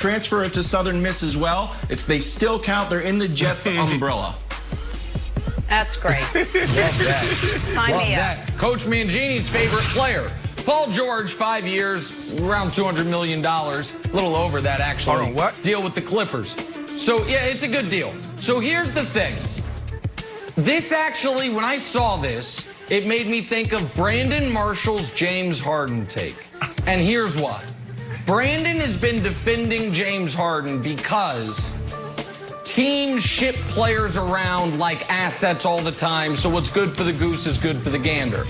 transfer it to Southern Miss as well. They still count. They're in the Jets umbrella. That's great. Love that. Sign me up. Coach Mangini's favorite player. Paul George, 5 years, around $200 million. A little over that, actually. Hold on, what? Deal with the Clippers. So, yeah, it's a good deal. So here's the thing. This actually, when I saw this, it made me think of Brandon Marshall's James Harden take. And here's why. Brandon has been defending James Harden because teams ship players around like assets all the time, so what's good for the goose is good for the gander.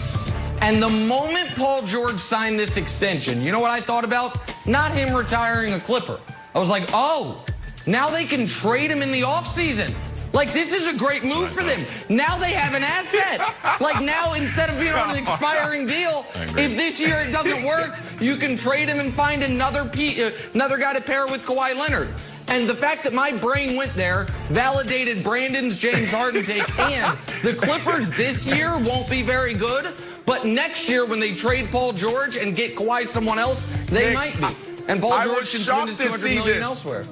And the moment Paul George signed this extension, you know what I thought about? Not him retiring a Clipper. I was like, oh, now they can trade him in the offseason. Like, this is a great move for them. Now they have an asset. Like, now, instead of being on an expiring deal, if this year it doesn't work, you can trade him and find another guy to pair with Kawhi Leonard. And the fact that my brain went there validated Brandon's James Harden take. And the Clippers this year won't be very good. But next year, when they trade Paul George and get Kawhi someone else, they might be. And Paul George can spend his $200 million elsewhere.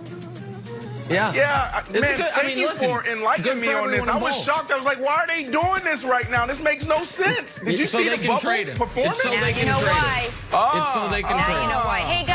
Yeah. Yeah, it's man, good. thank you for enlightening me on this. I was shocked. I was like, why are they doing this right now? This makes no sense. Did you see the bubble performance? It's so they can trade him. It's so they can trade him. You know why. Hey,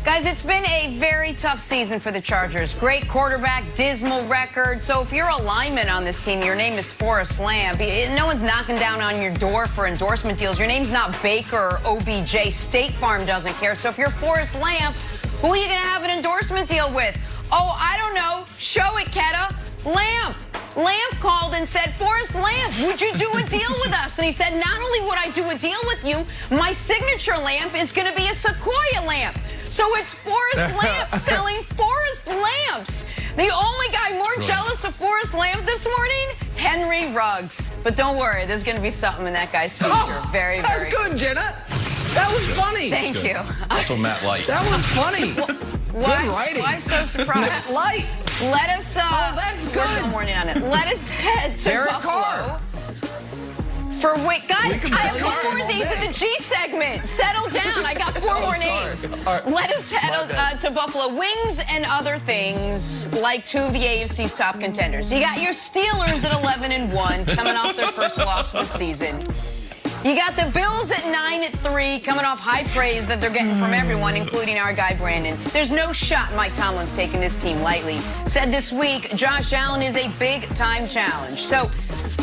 guys, it's been a very tough season for the Chargers. Great quarterback, dismal record. So if you're a lineman on this team, your name is Forrest Lamp. No one's knocking down on your door for endorsement deals. Your name's not Baker or OBJ. State Farm doesn't care. So if you're Forrest Lamp, who are you going to have an endorsement deal with? Oh, I don't know. Show it, Ketta. Lamp. Lamp called and said, Forrest Lamp, would you do a deal with us? And he said, not only would I do a deal with you, my signature lamp is going to be a Sequoia lamp. So it's Forrest Lamp selling Forrest lamps. The only guy more jealous of Forrest Lamp this morning, Henry Ruggs. But don't worry, there's going to be something in that guy's future. Very, That's very good, Jenna. That was funny. Thank you. Also, Matt Light. That was funny. Why, good writing. why so surprised? Matt Light. Let us, that's good. Morning on it. Let us head to Derek Buffalo. Carr. Guys, I have 4 more of these in the G segment. Settle down. I got 4 more names. Right. Let us head to Buffalo. Wings and other things like 2 of the AFC's top contenders. You got your Steelers at 11-1, coming off their first loss of the season. You got the Bills at 9-3, coming off high praise that they're getting from everyone, including our guy Brandon. There's no shot Mike Tomlin's taking this team lightly. Said this week, Josh Allen is a big-time challenge. So,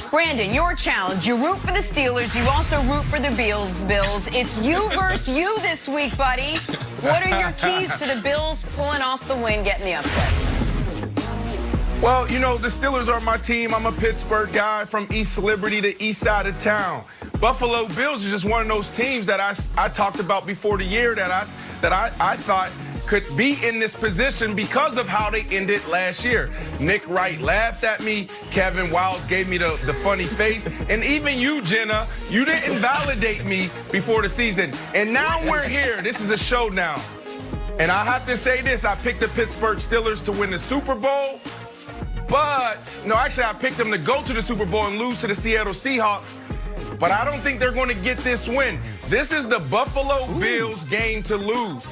Brandon, your challenge. You root for the Steelers. You also root for the Bills. It's you versus you this week, buddy. What are your keys to the Bills pulling off the win, getting the upset? Well, you know, the Steelers are my team. I'm a Pittsburgh guy from East Liberty to east side of town. Buffalo Bills is just one of those teams that I talked about before the year that I thought could be in this position because of how they ended last year. Nick Wright laughed at me. Kevin Wiles gave me the funny face. And even you, Jenna, you didn't validate me before the season. And now we're here. This is a showdown. And I have to say this. I picked the Pittsburgh Steelers to win the Super Bowl. But, no, actually, I picked them to go to the Super Bowl and lose to the Seattle Seahawks. But I don't think they're going to get this win. This is the Buffalo Bills game to lose.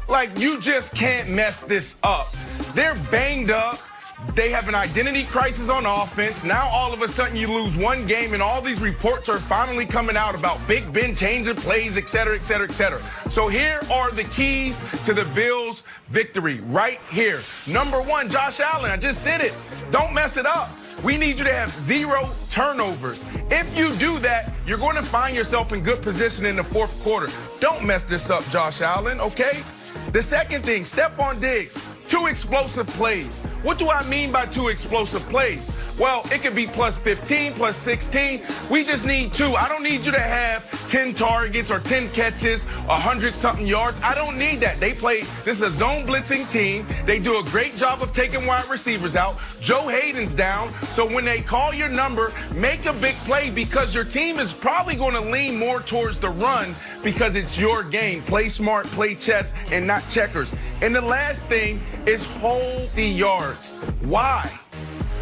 Like, you just can't mess this up. They're banged up. They have an identity crisis on offense. Now, all of a sudden, you lose one game, and all these reports are finally coming out about Big Ben changing plays, et cetera, et cetera, et cetera. So here are the keys to the Bills' victory right here. Number 1, Josh Allen. I just said it. Don't mess it up. We need you to have 0 turnovers. If you do that, you're going to find yourself in good position in the 4th quarter. Don't mess this up, Josh Allen, okay? The second thing, Stephon Diggs. 2 explosive plays. What do I mean by 2 explosive plays? Well, it could be plus 15, plus 16. We just need 2. I don't need you to have 10 targets or 10 catches, 100-something yards. I don't need that. This is a zone blitzing team. They do a great job of taking wide receivers out. Joe Hayden's down. So when they call your number, make a big play because your team is probably going to lean more towards the run because it's your game. Play smart, play chess, and not checkers. And the last thing is hold the yards. Why?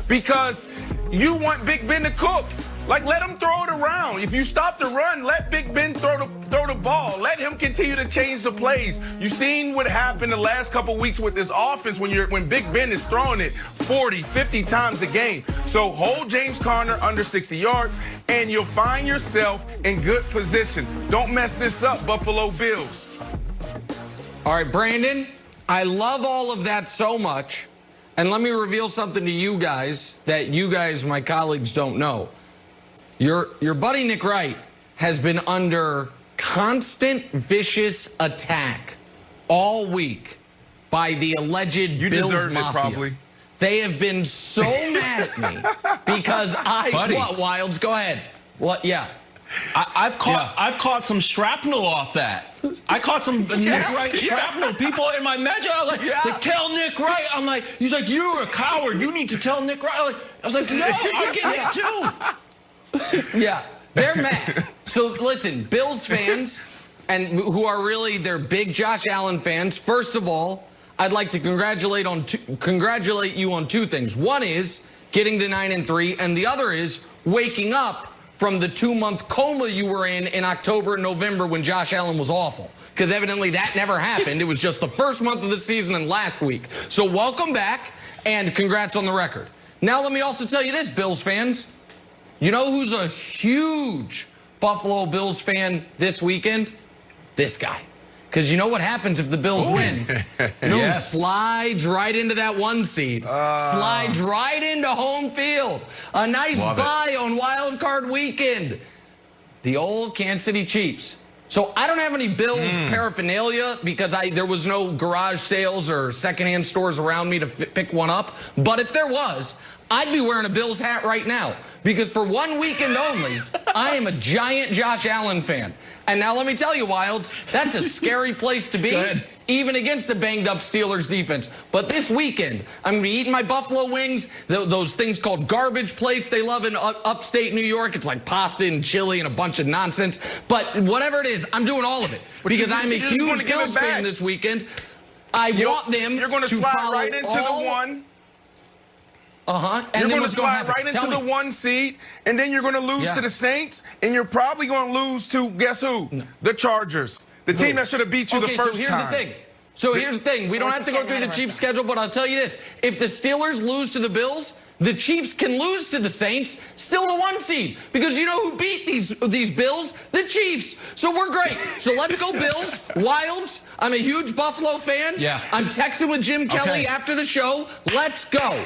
Because you want Big Ben to cook. Like, let him throw it around. If you stop the run, let Big Ben throw the ball. Let him continue to change the plays. You've seen what happened the last couple weeks with this offense when Big Ben is throwing it 40, 50 times a game. So hold James Conner under 60 yards, and you'll find yourself in good position. Don't mess this up, Buffalo Bills. All right, Brandon, I love all of that so much. And let me reveal something to you guys that you guys, my colleagues, don't know. Your buddy Nick Wright has been under constant vicious attack all week by the alleged Bills Mafia. Probably. They have been so mad at me because what, Wilds? Go ahead. What? Yeah. I've caught some shrapnel off that. I caught some Nick Wright shrapnel. People in my message are like, tell Nick Wright. I'm like, he's like, you're a coward. You need to tell Nick Wright. I was like, no, I'm getting it too. Yeah, they're mad. So listen, Bills fans, and who are really, they're big Josh Allen fans. First of all, I'd like to congratulate you on two things. One is getting to 9-3, and the other is waking up from the 2-month coma you were in October and November when Josh Allen was awful. Because evidently that never happened. It was just the first month of the season and last week. So welcome back, and congrats on the record. Now let me also tell you this, Bills fans. You know who's a huge Buffalo Bills fan this weekend? This guy. Because you know what happens if the Bills win? You know who slides right into that 1 seed? Slides right into home field. A nice buy on Wild Card Weekend. The old Kansas City Chiefs. So I don't have any Bills paraphernalia because there was no garage sales or secondhand stores around me to pick one up. But if there was, I'd be wearing a Bills hat right now because for 1 weekend only, I am a giant Josh Allen fan. And now let me tell you, Wilds, that's a scary place to be, even against a banged-up Steelers defense. But this weekend, I'm going to be eating my buffalo wings, those things called garbage plates they love in upstate New York. It's like pasta and chili and a bunch of nonsense. But whatever it is, I'm doing all of it because I'm a huge Bills fan this weekend. I want them to follow right into the one. And you're going to slide right into the 1 seed, and then you're going to lose to the Saints, and you're probably going to lose to, guess who? The Chargers. The team that should have beat you the first time. So here's the thing. We don't have to go through the Chiefs' schedule, but I'll tell you this. If the Steelers lose to the Bills, the Chiefs can lose to the Saints, still the 1 seed. Because you know who beat these Bills? The Chiefs. So we're great. So let's go Bills. Wilds. I'm a huge Buffalo fan. Yeah. I'm texting with Jim Kelly after the show. Let's go.